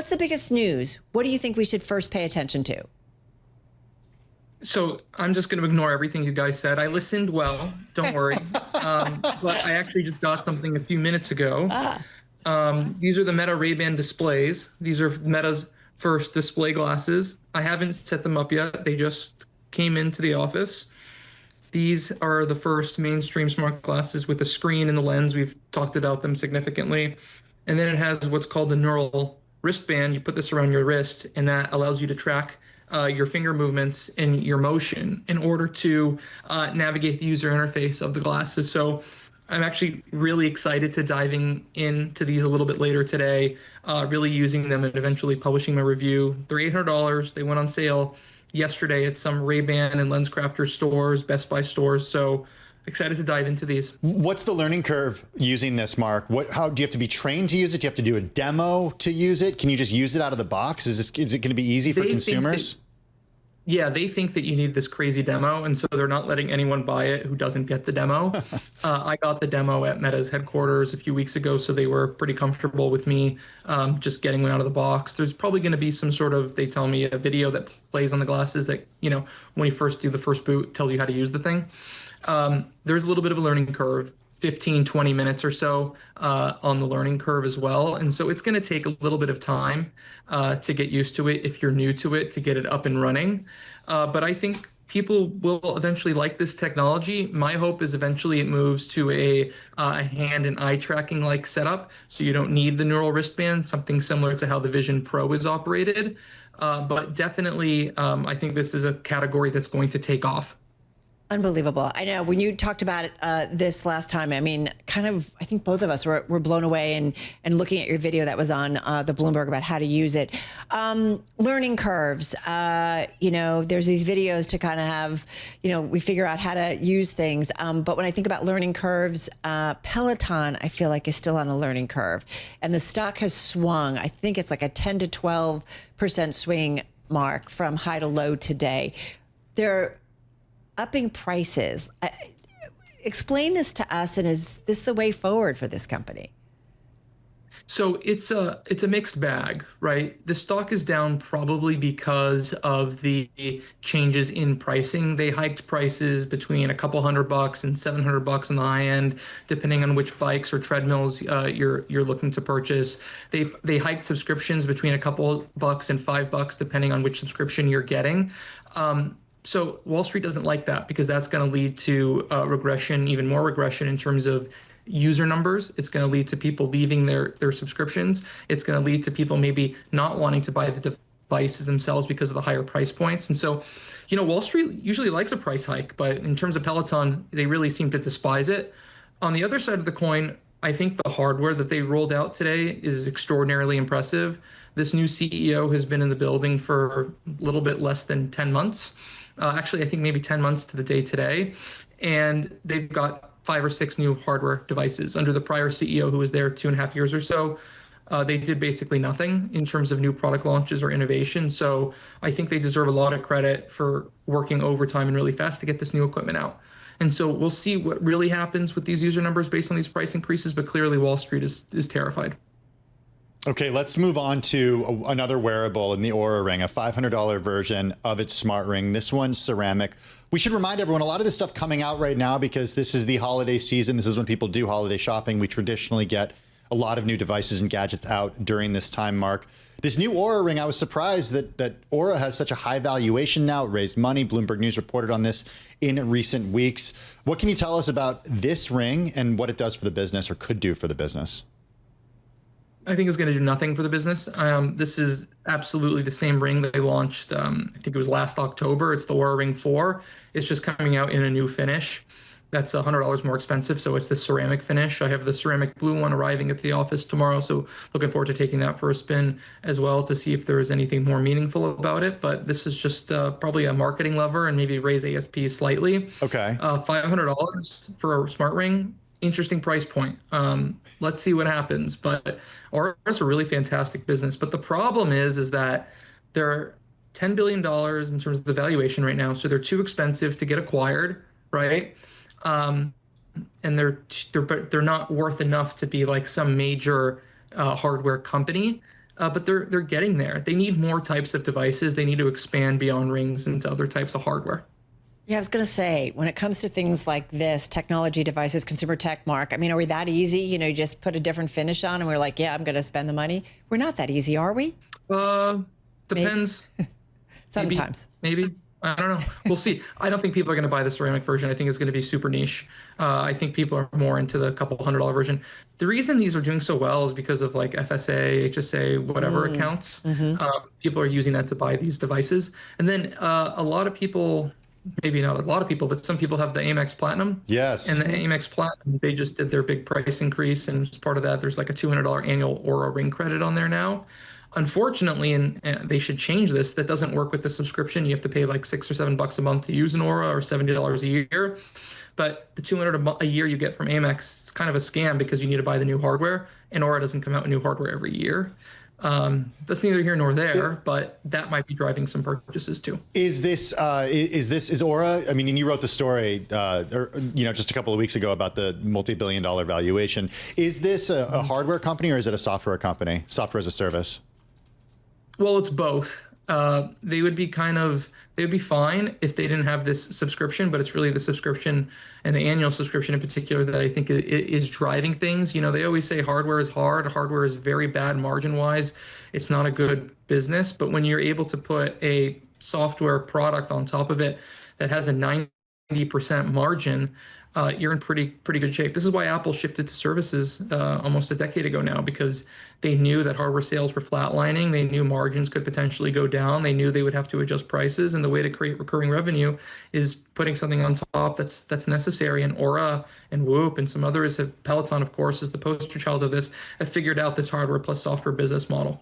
What's the biggest news? What do you think we should first pay attention to? So I'm just going to ignore everything you guys said. I listened well, don't worry. But I actually just got something a few minutes ago. These are the Meta Ray-Ban displays. These are Meta's first display glasses. I haven't set them up yet. They just came into the office. These are the first mainstream smart glasses with a screen and the lens. We've talked about them significantly. And then it has what's called the neural wristband. You put this around your wrist, and that allows you to track your finger movements and your motion in order to navigate the user interface of the glasses. So I'm actually really excited to diving into these a little bit later today, really using them and eventually publishing my review. They're $800. They went on sale yesterday at some Ray-Ban and LensCrafters stores, Best Buy stores. So excited to dive into these. What's the learning curve using this, Mark? How do you have to be trained to use it? Do you have to do a demo to use it? Can you just use it out of the box? Is it going to be easy for consumers? They think that you need this crazy demo, and so they're not letting anyone buy it who doesn't get the demo. I got the demo at Meta's headquarters a few weeks ago, so they were pretty comfortable with me just getting one out of the box. There's probably going to be some sort of, they tell me, a video that plays on the glasses that, when you first do the first boot, tells you how to use the thing. There's a little bit of a learning curve, 15, 20 minutes or so on the learning curve as well. And so it's going to take a little bit of time to get used to it if you're new to it, to get it up and running. But I think people will eventually like this technology. My hope is eventually it moves to a hand and eye tracking like setup. So you don't need the neural wristband, something similar to how the Vision Pro is operated. But definitely, I think this is a category that's going to take off. Unbelievable. I know when you talked about this last time, I mean, I think both of us were blown away and looking at your video that was on the Bloomberg about how to use it. Learning curves, there's these videos to kind of have, we figure out how to use things. But when I think about learning curves, Peloton, I feel like is still on a learning curve, and the stock has swung. I think it's like a 10 to 12% swing, Mark, from high to low today. They're upping prices. Explain this to us, and is this the way forward for this company? So it's a mixed bag, right? The stock is down probably because of the changes in pricing. They hiked prices between a couple $100 and $700 on the high end, depending on which bikes or treadmills you're looking to purchase. They hiked subscriptions between a couple bucks and $5, depending on which subscription you're getting. So Wall Street doesn't like that because that's going to lead to regression, even more regression in terms of user numbers. It's going to lead to people leaving their subscriptions. It's going to lead to people maybe not wanting to buy the devices themselves because of the higher price points. And so, Wall Street usually likes a price hike, but in terms of Peloton, they really seem to despise it. On the other side of the coin, I think the hardware that they rolled out today is extraordinarily impressive. This new CEO has been in the building for a little bit less than 10 months. Actually, I think maybe 10 months to the day today. And they've got 5 or 6 new hardware devices. Under the prior CEO who was there 2.5 years or so, they did basically nothing in terms of new product launches or innovation. So I think they deserve a lot of credit for working overtime and really fast to get this new equipment out. And so we'll see what really happens with these user numbers based on these price increases. But clearly, Wall Street is terrified. Okay, let's move on to another wearable in the Oura Ring, a $500 version of its smart ring. This one's ceramic. We should remind everyone, a lot of this stuff coming out right now because this is the holiday season. This is when people do holiday shopping. We traditionally get a lot of new devices and gadgets out during this time, Mark. This new Oura Ring, I was surprised that Oura has such a high valuation now. It raised money. Bloomberg News reported on this in recent weeks. What can you tell us about this ring and what it does for the business or could do for the business? I think it's going to do nothing for the business. This is absolutely the same ring that they launched, I think it was last October. It's the Oura Ring 4. It's just coming out in a new finish. That's $100 more expensive, so it's the ceramic finish. I have the ceramic blue one arriving at the office tomorrow, so looking forward to taking that for a spin as well to see if there is anything more meaningful about it. But this is just probably a marketing lever and maybe raise ASP slightly. Okay. $500 for a smart ring. Interesting price point. Let's see what happens. But Oura is a really fantastic business. But the problem is that they're $10 billion in terms of the valuation right now. So they're too expensive to get acquired, right? And they're not worth enough to be like some major hardware company. but they're getting there. They need more types of devices. They need to expand beyond rings into other types of hardware. Yeah, I was going to say, when it comes to things like this, technology devices, consumer tech, Mark, I mean, are we that easy? You know, you just put a different finish on and we're like, yeah, I'm going to spend the money. We're not that easy, are we? Depends. Sometimes. Maybe. I don't know. We'll see. I don't think people are going to buy the ceramic version. I think it's going to be super niche. I think people are more into the couple $100 version. The reason these are doing so well is because of like FSA, HSA, whatever accounts. People are using that to buy these devices. And then a lot of people, maybe not a lot of people, but some people have the Amex Platinum. Yes. And the Amex Platinum, they just did their big price increase. And as part of that, there's like a $200 annual Oura ring credit on there now. Unfortunately, and they should change this, that doesn't work with the subscription. You have to pay like $6 or $7 a month to use an Oura, or $70 a year. But the $200 a year you get from Amex, it's kind of a scam because you need to buy the new hardware, and Oura doesn't come out with new hardware every year. That's neither here nor there, but that might be driving some purchases too. Is Oura? I mean, and you wrote the story, just a couple of weeks ago about the multi-billion-dollar valuation. Is this a hardware company or is it a software company? Software as a service? Well, it's both. They would be fine if they didn't have this subscription, but it's really the subscription and the annual subscription in particular that I think is driving things. You know, they always say hardware is hard. Hardware is very bad margin-wise. It's not a good business. But when you're able to put a software product on top of it that has a 90% margin, you're in pretty good shape. This is why Apple shifted to services almost a decade ago now, because they knew that hardware sales were flatlining. They knew margins could potentially go down. They knew they would have to adjust prices, and the way to create recurring revenue is putting something on top that's necessary. And Oura and Whoop and some others Peloton, of course, is the poster child of this, have figured out this hardware plus software business model.